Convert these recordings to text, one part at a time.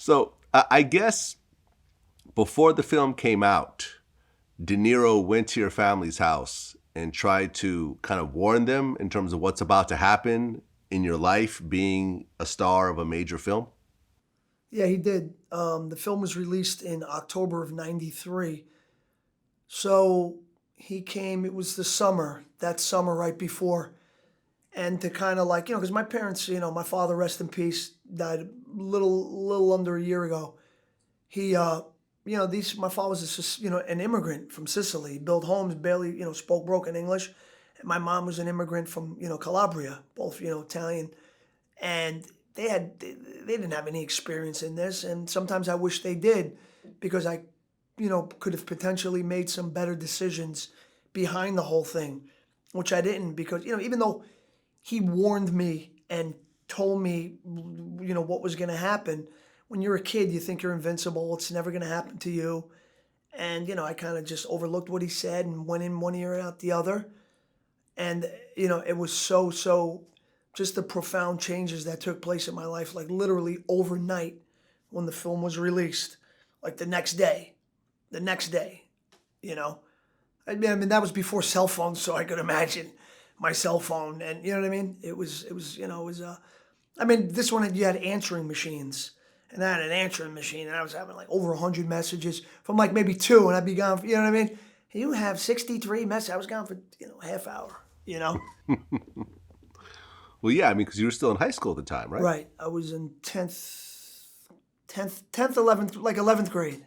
So I guess before the film came out, De Niro went to your family's house and tried to kind of warn them in terms of what's about to happen in your life being a star of a major film? Yeah, he did. The film was released in October of '93. So he came, it was the summer, that summer right before. And to kind of like, because my parents, my father, rest in peace, died a little under a year ago. He, my father was, an immigrant from Sicily, built homes, barely, spoke broken English. And my mom was an immigrant from, Calabria, both, Italian. And they didn't have any experience in this. And sometimes I wish they did because I, could have potentially made some better decisions behind the whole thing, which I didn't because, even though he warned me and told me, what was going to happen. When you're a kid, you think you're invincible. It's never going to happen to you. And, I kind of just overlooked what he said and went in one ear and out the other. And, it was so just the profound changes that took place in my life, like literally overnight when the film was released, like the next day, you know. I mean, that was before cell phones, so I could imagine my cell phone, and you know what I mean. I mean, this one you had answering machines, and I had an answering machine, and I was having like over 100 messages from like maybe two, and I'd be gone. You know what I mean? You have 63 messages. I was gone for half hour. You know, Well, yeah, I mean, because you were still in high school at the time, right? right? I was in 10th, 11th, like 11th grade.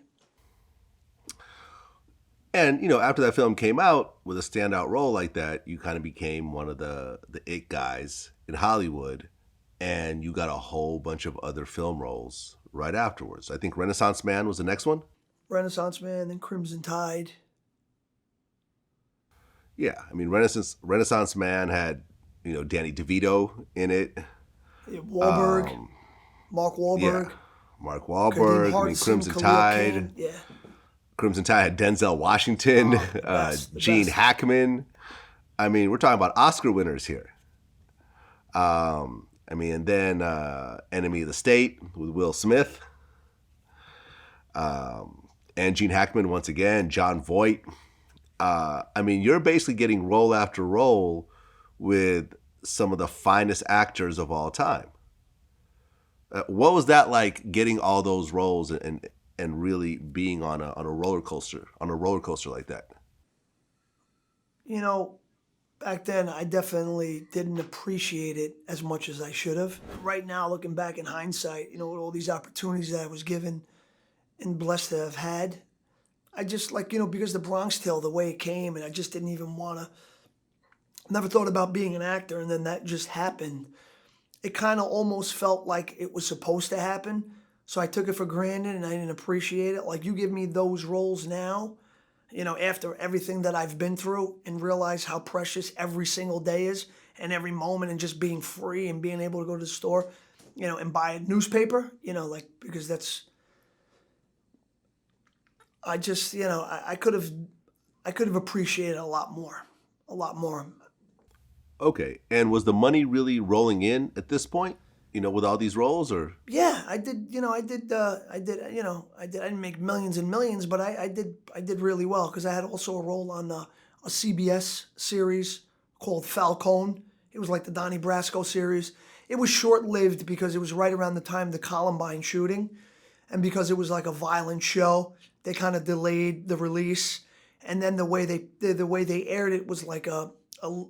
And after that film came out with a standout role like that, you kind of became one of the it guys in Hollywood, and you got a whole bunch of other film roles right afterwards. I think Renaissance Man was the next one. Rennaisance Man, then Crimson Tide. Yeah, I mean Renaissance Man had Danny DeVito in it. Yeah, Wahlberg, Um, Mark yeah, Wahlberg, Mark Kadeem Wahlberg. I mean Hardison, Crimson Khalil Tide. Kane. Yeah. Crimson Tide had Denzel Washington, Oh, the best, the Gene best. Hackman. I mean, we're talking about Oscar winners here. I mean, and then Enemy of the State with Will Smith, and Gene Hackman once again, John Voight. I mean, you're basically getting role after role with some of the finest actors of all time. What was that like getting all those roles and really being on a roller coaster like that? You know, back then I definitely didn't appreciate it as much as I should have. Right now, looking back in hindsight, with all these opportunities that I was given and blessed to have had, I just like, because the Bronx Tale, the way it came, and I just didn't even want to, never thought about being an actor, and then that just happened. It kind of almost felt like it was supposed to happen. So I took it for granted and I didn't appreciate it. Like you give me those roles now, after everything that I've been through and realize how precious every single day is and every moment and just being free and being able to go to the store, and buy a newspaper, like because I just, I could have appreciated a lot more. Okay, and was the money really rolling in at this point? With all these roles, or Yeah, I did. I did. I didn't make millions and millions, but I did really well because I had also a role on a CBS series called Falcone. It was like the Donnie Brasco series. It was short lived because it was right around the time of the Columbine shooting, and because it was like a violent show, they kind of delayed the release. And then the way they aired it was like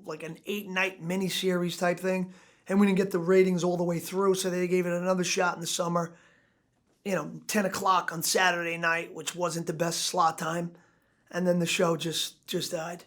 like an 8 night miniseries type thing, and we didn't get the ratings all the way through, so they gave it another shot in the summer. 10 o'clock on Saturday night, which wasn't the best slot time, and then the show just died.